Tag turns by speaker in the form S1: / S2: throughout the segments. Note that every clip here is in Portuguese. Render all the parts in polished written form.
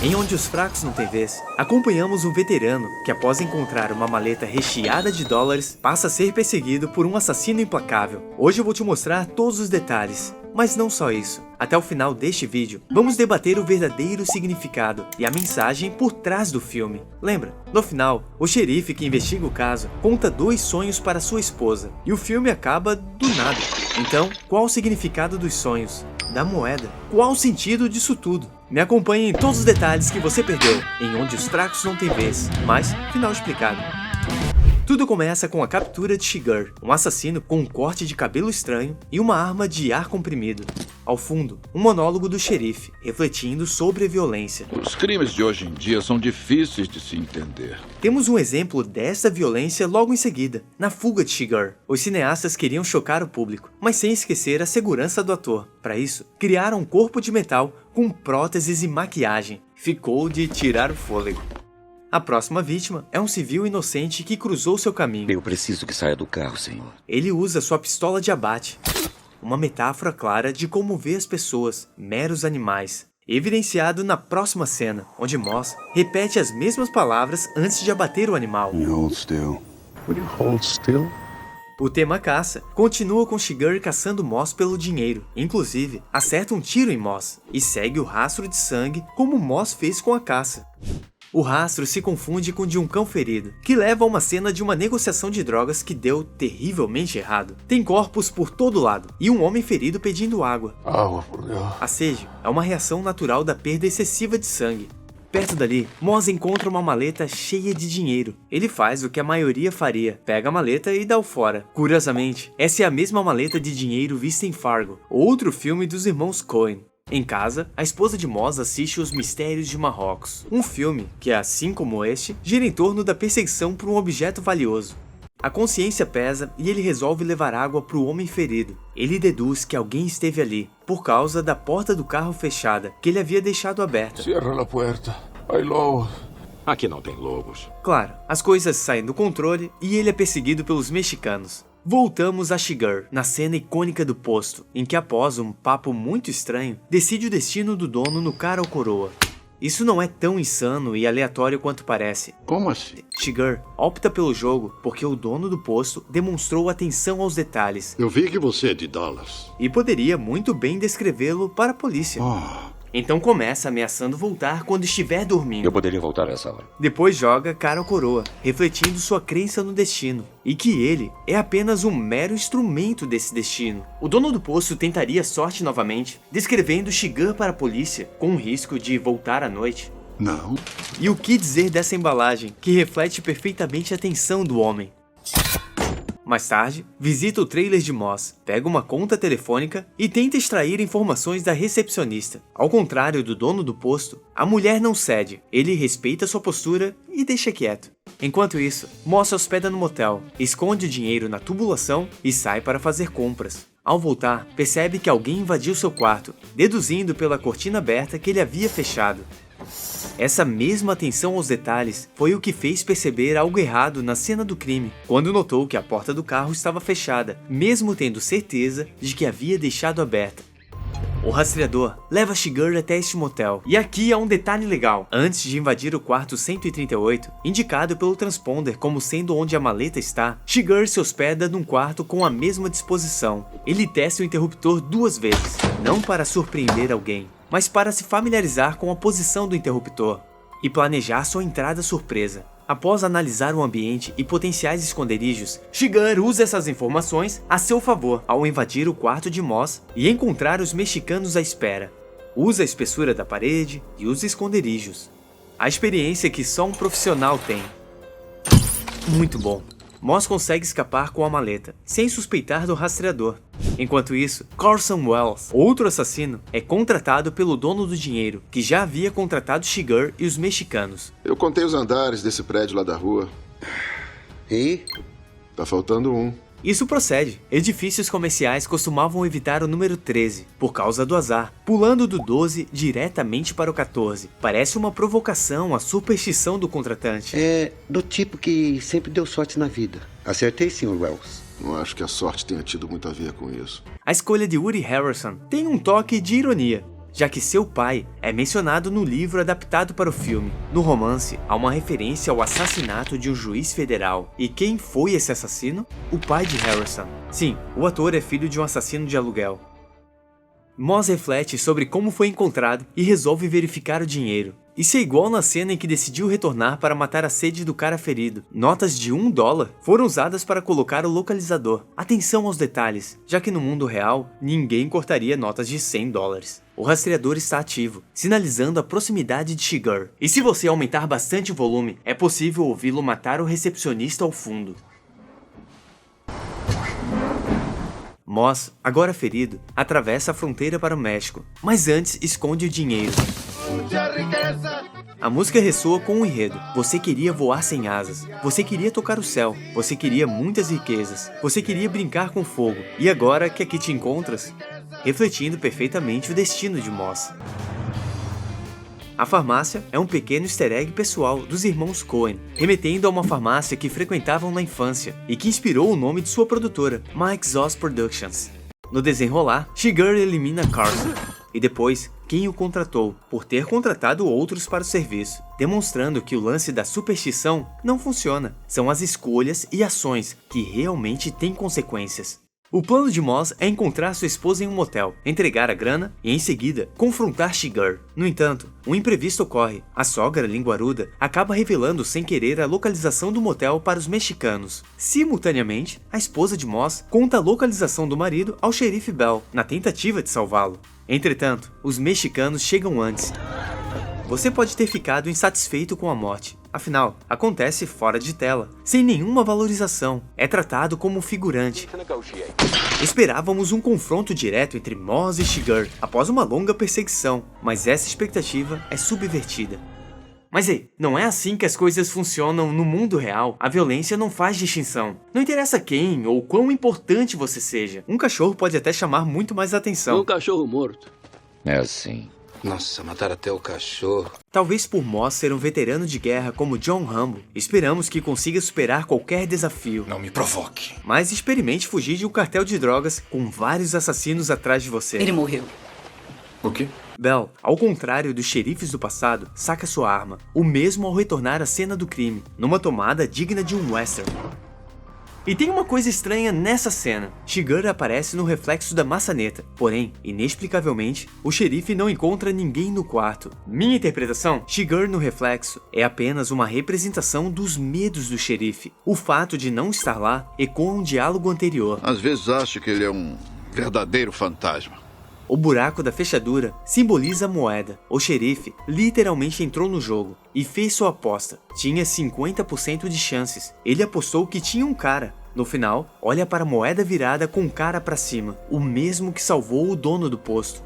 S1: Em Onde os Fracos Não Têm Vez, acompanhamos um veterano que, após encontrar uma maleta recheada de dólares, passa a ser perseguido por um assassino implacável. Hoje eu vou te mostrar todos os detalhes. Mas não só isso. Até o final deste vídeo, vamos debater o verdadeiro significado e a mensagem por trás do filme. Lembra? No final, o xerife que investiga o caso conta 2 sonhos para sua esposa, e o filme acaba do nada. Então, qual o significado dos sonhos? Da moeda? Qual o sentido disso tudo? Me acompanhe em todos os detalhes que você perdeu, em Onde os Fracos Não Têm Vez, mas final explicado. Tudo começa com a captura de Shiger, um assassino com um corte de cabelo estranho e uma arma de ar comprimido. Ao fundo, um monólogo do xerife, refletindo sobre a violência.
S2: Os crimes de hoje em dia são difíceis de se entender.
S1: Temos um exemplo dessa violência logo em seguida, na fuga de Shiger. Os cineastas queriam chocar o público, mas sem esquecer a segurança do ator. Para isso, criaram um corpo de metal com próteses e maquiagem. Ficou de tirar o fôlego. A próxima vítima é um civil inocente que cruzou seu caminho.
S3: Eu preciso que saia do carro, senhor.
S1: Ele usa sua pistola de abate. Uma metáfora clara de como vê as pessoas, meros animais. Evidenciado na próxima cena, onde Moss repete as mesmas palavras antes de abater o animal.
S4: You hold still. Would you hold still?
S1: O tema caça continua com Shiger caçando Moss pelo dinheiro. Inclusive, acerta um tiro em Moss e segue o rastro de sangue como Moss fez com a caça. O rastro se confunde com o de um cão ferido, que leva a uma cena de uma negociação de drogas que deu terrivelmente errado. Tem corpos por todo lado, e um homem ferido pedindo água.
S4: Água, por Deus.
S1: Assédio é uma reação natural da perda excessiva de sangue. Perto dali, Moss encontra uma maleta cheia de dinheiro. Ele faz o que a maioria faria, pega a maleta e dá o fora. Curiosamente, essa é a mesma maleta de dinheiro vista em Fargo, outro filme dos irmãos Coen. Em casa, a esposa de Moss assiste Os Mistérios de Marrocos, um filme que, assim como este, gira em torno da perseguição por um objeto valioso. A consciência pesa e ele resolve levar água para o homem ferido. Ele deduz que alguém esteve ali, por causa da porta do carro fechada, que ele havia deixado aberta.
S4: Cierra a puerta. Hay lobos.
S5: Aqui não tem lobos.
S1: Claro, as coisas saem do controle e ele é perseguido pelos mexicanos. Voltamos a Shiger, na cena icônica do posto, em que após um papo muito estranho, decide o destino do dono no cara ou coroa. Isso não é tão insano e aleatório quanto parece.
S4: Como assim?
S1: Shiger opta pelo jogo porque o dono do posto demonstrou atenção aos detalhes.
S6: Eu vi que você é de Dallas.
S1: E poderia muito bem descrevê-lo para a polícia. Então começa ameaçando voltar quando estiver dormindo.
S3: Eu poderia voltar a essa hora.
S1: Depois joga cara ou coroa, refletindo sua crença no destino, e que ele é apenas um mero instrumento desse destino. O dono do poço tentaria sorte novamente, descrevendo Shiger para a polícia, com o risco de voltar à noite.
S6: Não.
S1: E o que dizer dessa embalagem, que reflete perfeitamente a tensão do homem? Mais tarde, visita o trailer de Moss, pega uma conta telefônica e tenta extrair informações da recepcionista. Ao contrário do dono do posto, a mulher não cede, ele respeita sua postura e deixa quieto. Enquanto isso, Moss se hospeda no motel, esconde o dinheiro na tubulação e sai para fazer compras. Ao voltar, percebe que alguém invadiu seu quarto, deduzindo pela cortina aberta que ele havia fechado. Essa mesma atenção aos detalhes foi o que fez perceber algo errado na cena do crime, quando notou que a porta do carro estava fechada, mesmo tendo certeza de que havia deixado aberta. O rastreador leva Shiger até este motel, e aqui há um detalhe legal. Antes de invadir o quarto 138, indicado pelo transponder como sendo onde a maleta está, Shiger se hospeda num quarto com a mesma disposição. Ele testa o interruptor 2 vezes, não para surpreender alguém, mas para se familiarizar com a posição do interruptor e planejar sua entrada surpresa. Após analisar o ambiente e potenciais esconderijos, Shiger usa essas informações a seu favor ao invadir o quarto de Moss e encontrar os mexicanos à espera. Usa a espessura da parede e os esconderijos. A experiência que só um profissional tem. Muito bom. Moss consegue escapar com a maleta, sem suspeitar do rastreador. Enquanto isso, Carson Wells, outro assassino, é contratado pelo dono do dinheiro, que já havia contratado Shiger e os mexicanos.
S6: Eu contei os andares desse prédio lá da rua.
S4: E?
S6: Tá faltando um.
S1: Isso procede. Edifícios comerciais costumavam evitar o número 13, por causa do azar, pulando do 12 diretamente para o 14. Parece uma provocação à superstição do contratante.
S7: É do tipo que sempre deu sorte na vida. Acertei, Sr. Wells.
S6: Não acho que a sorte tenha tido muito a ver com isso.
S1: A escolha de Woody Harrelson tem um toque de ironia. já que seu pai é mencionado no livro adaptado para o filme. No romance, há uma referência ao assassinato de um juiz federal. E quem foi esse assassino? O pai de Harrison. Sim, o ator é filho de um assassino de aluguel. Moss reflete sobre como foi encontrado e resolve verificar o dinheiro. Isso é igual na cena em que decidiu retornar para matar a sede do cara ferido. Notas de $1 foram usadas para colocar o localizador. Atenção aos detalhes, já que no mundo real, ninguém cortaria notas de $100. O rastreador está ativo, sinalizando a proximidade de Shiger. E se você aumentar bastante o volume, é possível ouvi-lo matar o recepcionista ao fundo. Moss, agora ferido, atravessa a fronteira para o México, mas antes esconde o dinheiro. A música ressoa com o enredo. Você queria voar sem asas. Você queria tocar o céu. Você queria muitas riquezas. Você queria brincar com fogo. E agora que aqui te encontras? Refletindo perfeitamente o destino de Moss. A farmácia é um pequeno easter egg pessoal dos irmãos Coen, remetendo a uma farmácia que frequentavam na infância e que inspirou o nome de sua produtora, Mike's Oz Productions. No desenrolar, Shiger elimina Carson e depois quem o contratou, por ter contratado outros para o serviço, demonstrando que o lance da superstição não funciona. São as escolhas e ações que realmente têm consequências. O plano de Moss é encontrar sua esposa em um motel, entregar a grana e, em seguida, confrontar Shiger. No entanto, um imprevisto ocorre. A sogra linguaruda acaba revelando sem querer a localização do motel para os mexicanos. Simultaneamente, a esposa de Moss conta a localização do marido ao xerife Bell, na tentativa de salvá-lo. Entretanto, os mexicanos chegam antes. Você pode ter ficado insatisfeito com a morte. Afinal, acontece fora de tela, sem nenhuma valorização. É tratado como figurante. Esperávamos um confronto direto entre Moss e Shiger após uma longa perseguição, mas essa expectativa é subvertida. Mas ei, não é assim que as coisas funcionam no mundo real. A violência não faz distinção. Não interessa quem ou quão importante você seja. Um cachorro pode até chamar muito mais atenção.
S8: Um cachorro morto.
S3: É assim.
S8: Nossa, mataram até o cachorro.
S1: Talvez por Moss ser um veterano de guerra como John Rambo, esperamos que consiga superar qualquer desafio.
S9: Não me provoque.
S1: Mas experimente fugir de um cartel de drogas com vários assassinos atrás de você.
S10: Ele morreu.
S9: O quê?
S1: Bell, ao contrário dos xerifes do passado, saca sua arma, o mesmo ao retornar à cena do crime, numa tomada digna de um western. E tem uma coisa estranha nessa cena. Shiger aparece no reflexo da maçaneta, porém, inexplicavelmente, o xerife não encontra ninguém no quarto. Minha interpretação, Shiger no reflexo é apenas uma representação dos medos do xerife. O fato de não estar lá ecoa um diálogo anterior.
S2: Às vezes acho que ele é um verdadeiro fantasma.
S1: O buraco da fechadura simboliza a moeda. O xerife literalmente entrou no jogo e fez sua aposta. Tinha 50% de chances. Ele apostou que tinha um cara. No final, olha para a moeda virada com o cara para cima, o mesmo que salvou o dono do posto.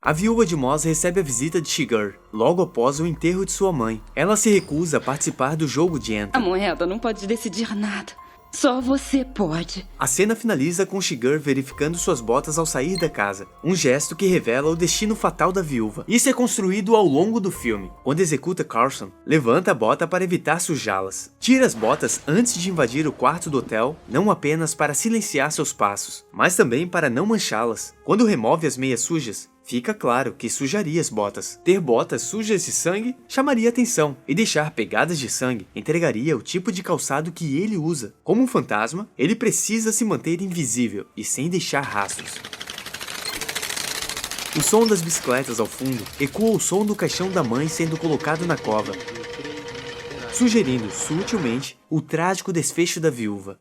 S1: A viúva de Moss recebe a visita de Shiger, logo após o enterro de sua mãe. Ela se recusa a participar do jogo de Enter.
S10: A moeda não pode decidir nada. Só você pode.
S1: A cena finaliza com Shiger verificando suas botas ao sair da casa, um gesto que revela o destino fatal da viúva. Isso é construído ao longo do filme. Quando executa Carson, levanta a bota para evitar sujá-las. Tira as botas antes de invadir o quarto do hotel, não apenas para silenciar seus passos, mas também para não manchá-las. Quando remove as meias sujas, fica claro que sujaria as botas. Ter botas sujas de sangue chamaria atenção, e deixar pegadas de sangue entregaria o tipo de calçado que ele usa. Como um fantasma, ele precisa se manter invisível e sem deixar rastros. O som das bicicletas ao fundo ecoa o som do caixão da mãe sendo colocado na cova, sugerindo sutilmente o trágico desfecho da viúva.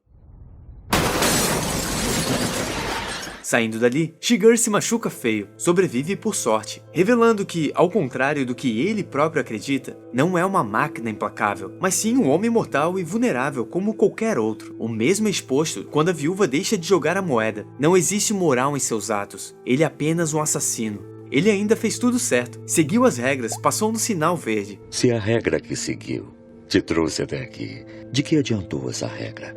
S1: Saindo dali, Shiger se machuca feio, sobrevive por sorte, revelando que, ao contrário do que ele próprio acredita, não é uma máquina implacável, mas sim um homem mortal e vulnerável como qualquer outro. O mesmo é exposto quando a viúva deixa de jogar a moeda. Não existe moral em seus atos, ele é apenas um assassino. Ele ainda fez tudo certo, seguiu as regras, passou no sinal verde.
S3: Se a regra que seguiu te trouxe até aqui, de que adiantou essa regra?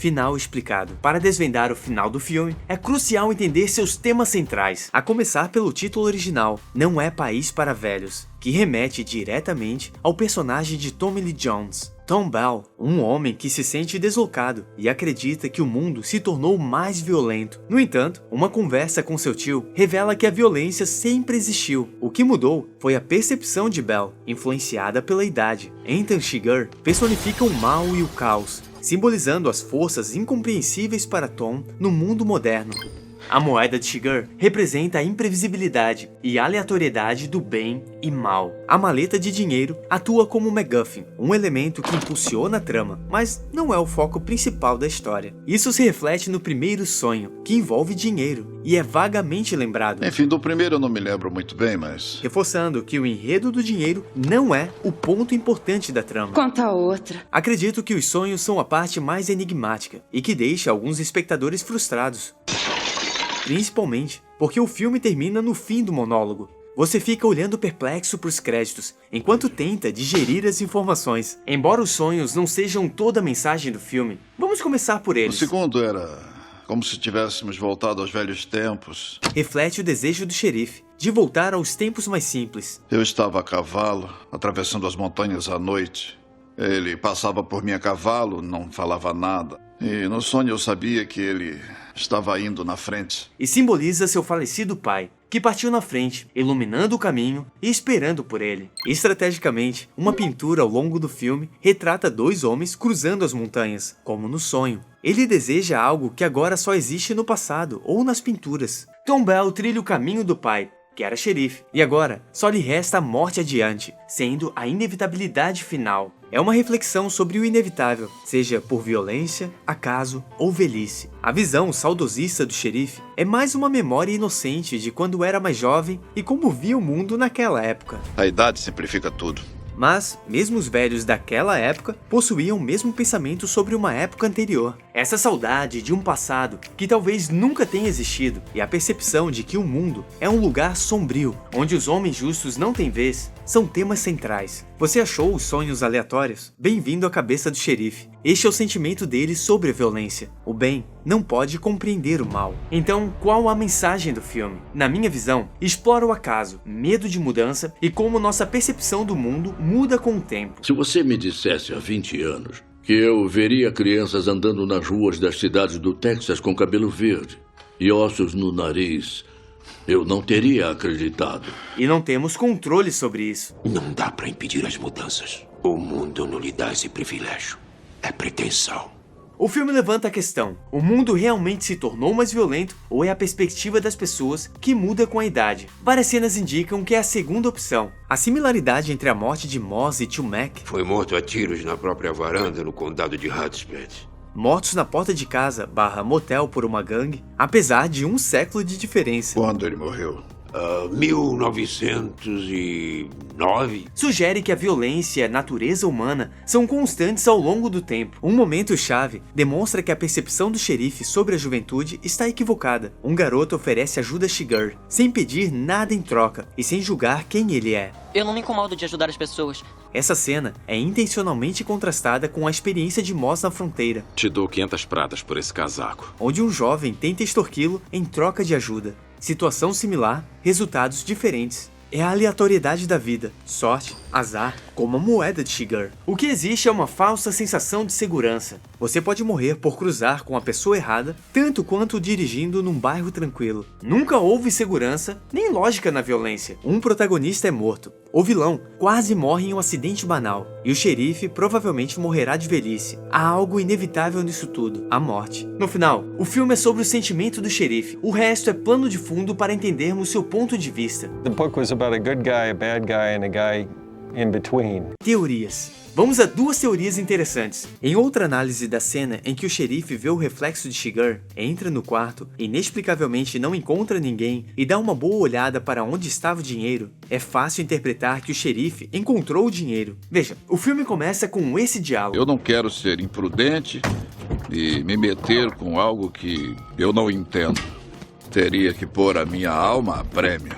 S1: Final explicado. Para desvendar o final do filme, é crucial entender seus temas centrais, a começar pelo título original, Não é País para Velhos, que remete diretamente ao personagem de Tommy Lee Jones. Tom Bell, um homem que se sente deslocado e acredita que o mundo se tornou mais violento. No entanto, uma conversa com seu tio revela que a violência sempre existiu. O que mudou foi a percepção de Bell, influenciada pela idade. Ethan Shiger personifica o mal e o caos, simbolizando as forças incompreensíveis para Tom no mundo moderno. A moeda de Shiger representa a imprevisibilidade e aleatoriedade do bem e mal. A maleta de dinheiro atua como um MacGuffin, um elemento que impulsiona a trama, mas não é o foco principal da história. Isso se reflete no primeiro sonho, que envolve dinheiro, e é vagamente lembrado.
S2: Enfim, do primeiro eu não me lembro muito bem, mas...
S1: reforçando que o enredo do dinheiro não é o ponto importante da trama.
S10: Conta a outra.
S1: Acredito que os sonhos são a parte mais enigmática, e que deixa alguns espectadores frustrados. Principalmente porque o filme termina no fim do monólogo. Você fica olhando perplexo para os créditos, enquanto tenta digerir as informações. Embora os sonhos não sejam toda a mensagem do filme, vamos começar por eles.
S2: O segundo era como se tivéssemos voltado aos velhos tempos.
S1: Reflete o desejo do xerife de voltar aos tempos mais simples.
S2: Eu estava a cavalo, atravessando as montanhas à noite. Ele passava por mim a cavalo, não falava nada. E no sonho eu sabia que ele estava indo na frente.
S1: E simboliza seu falecido pai, que partiu na frente, iluminando o caminho e esperando por ele. Estrategicamente, uma pintura ao longo do filme retrata dois homens cruzando as montanhas, como no sonho. Ele deseja algo que agora só existe no passado ou nas pinturas. Tom Bell trilha o caminho do pai, que era xerife, e agora só lhe resta a morte adiante, sendo a inevitabilidade final. É uma reflexão sobre o inevitável, seja por violência, acaso ou velhice. A visão saudosista do xerife é mais uma memória inocente de quando era mais jovem e como via o mundo naquela época.
S2: A idade simplifica tudo.
S1: Mas, mesmo os velhos daquela época possuíam o mesmo pensamento sobre uma época anterior. Essa saudade de um passado que talvez nunca tenha existido e a percepção de que o mundo é um lugar sombrio, onde os homens justos não têm vez, são temas centrais. Você achou os sonhos aleatórios? Bem-vindo à cabeça do xerife. Este é o sentimento dele sobre a violência. O bem não pode compreender o mal. Então, qual a mensagem do filme? Na minha visão, explora o acaso, medo de mudança e como nossa percepção do mundo muda com o tempo.
S5: Se você me dissesse há 20 anos que eu veria crianças andando nas ruas das cidades do Texas com cabelo verde e ossos no nariz, eu não teria acreditado.
S1: E não temos controle sobre isso.
S9: Não dá para impedir as mudanças. O mundo não lhe dá esse privilégio. É pretensão.
S1: O filme levanta a questão: o mundo realmente se tornou mais violento ou é a perspectiva das pessoas que muda com a idade? Várias cenas indicam que é a segunda opção. A similaridade entre a morte de Moss e Tio Mac,
S9: Foi morto a tiros na própria varanda no condado de Hudspeth.
S1: mortos na porta de casa / motel por uma gangue, apesar de um século de diferença,
S2: Quando ele morreu?
S9: 1909.
S1: sugere que a violência e a natureza humana são constantes ao longo do tempo. Um momento-chave demonstra que a percepção do xerife sobre a juventude está equivocada. Um garoto oferece ajuda a Shiger, sem pedir nada em troca e sem julgar quem ele é.
S11: Eu não me incomodo de ajudar as pessoas.
S1: Essa cena é intencionalmente contrastada com a experiência de Moss na fronteira,
S5: Te dou 500 pratas por esse casaco.
S1: onde um jovem tenta extorquí-lo em troca de ajuda. Situação similar, resultados diferentes. É a aleatoriedade da vida, sorte, azar, como a moeda de Shiger. O que existe é uma falsa sensação de segurança. Você pode morrer por cruzar com a pessoa errada, tanto quanto dirigindo num bairro tranquilo. Nunca houve segurança, nem lógica na violência. Um protagonista é morto. O vilão quase morre em um acidente banal. E o xerife provavelmente morrerá de velhice. Há algo inevitável nisso tudo, a morte. No final, o filme é sobre o sentimento do xerife. O resto é plano de fundo para entendermos seu ponto de vista.
S12: The book was about a good guy, a bad guy, and a guy in between.
S1: Teorias. Vamos a duas teorias interessantes. Em outra análise da cena em que o xerife vê o reflexo de Shiger, entra no quarto, inexplicavelmente não encontra ninguém e dá uma boa olhada para onde estava o dinheiro, é fácil interpretar que o xerife encontrou o dinheiro. Veja, o filme começa com esse diálogo.
S2: Eu não quero ser imprudente e me meter com algo que eu não entendo. Teria que pôr a minha alma a prêmio.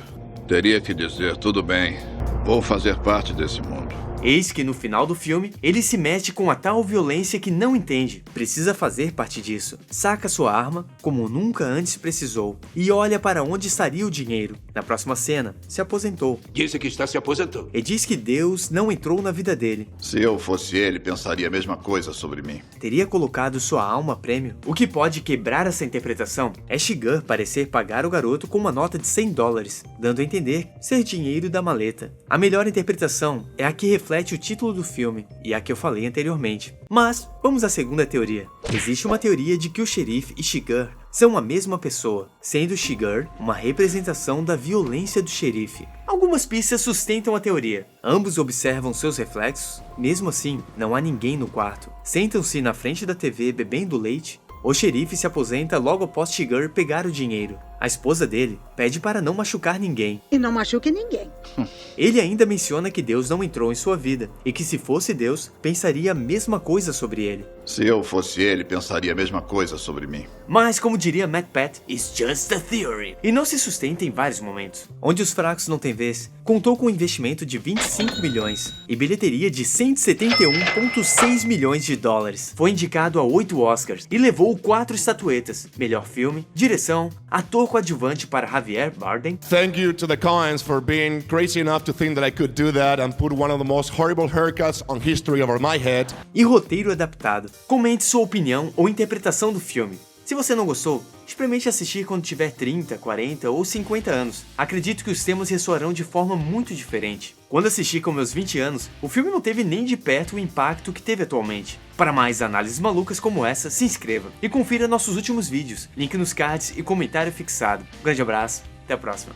S2: Teria que dizer, tudo bem, vou fazer parte desse mundo.
S1: Eis que no final do filme, ele se mete com a tal violência que não entende, precisa fazer parte disso. Saca sua arma, como nunca antes precisou, e olha para onde estaria o dinheiro. Na próxima cena, se aposentou.
S9: Disse que está se aposentando.
S1: E diz que Deus não entrou na vida dele.
S2: Se eu fosse ele, pensaria a mesma coisa sobre mim.
S1: Teria colocado sua alma a prêmio. O que pode quebrar essa interpretação é Shigar parecer pagar o garoto com uma nota de $100, dando a entender ser dinheiro da maleta. A melhor interpretação é a que reflete o título do filme, e a que eu falei anteriormente. Mas, vamos à segunda teoria. Existe uma teoria de que o xerife e Shigar são a mesma pessoa, sendo Shigar uma representação da violência do xerife. Algumas pistas sustentam a teoria. Ambos observam seus reflexos, mesmo assim, não há ninguém no quarto. Sentam-se na frente da TV bebendo leite. O xerife se aposenta logo após Shigar pegar o dinheiro. A esposa dele pede para não machucar ninguém.
S13: E não machuque ninguém.
S1: Ele ainda menciona que Deus não entrou em sua vida e que se fosse Deus, pensaria a mesma coisa sobre ele.
S2: Se eu fosse ele, pensaria a mesma coisa sobre mim.
S1: Mas, como diria Matt Pat, it's just a theory. E não se sustenta em vários momentos. Onde os fracos não têm vez, contou com um investimento de 25 milhões e bilheteria de 171,6 milhões de dólares. Foi indicado a 8 Oscars e levou 4 estatuetas. Melhor filme, direção, ator coadjuvante para Javier Bardem.
S14: Thank you to the Coens for being crazy enough to think that I could do that and put one of the most horrible haircuts on history over my head.
S1: E roteiro adaptado. Comente sua opinião ou interpretação do filme. Se você não gostou, experimente assistir quando tiver 30, 40 ou 50 anos. Acredito que os temas ressoarão de forma muito diferente. Quando assisti com meus 20 anos, o filme não teve nem de perto o impacto que teve atualmente. Para mais análises malucas como essa, se inscreva e confira nossos últimos vídeos, link nos cards e comentário fixado. Um grande abraço, até a próxima.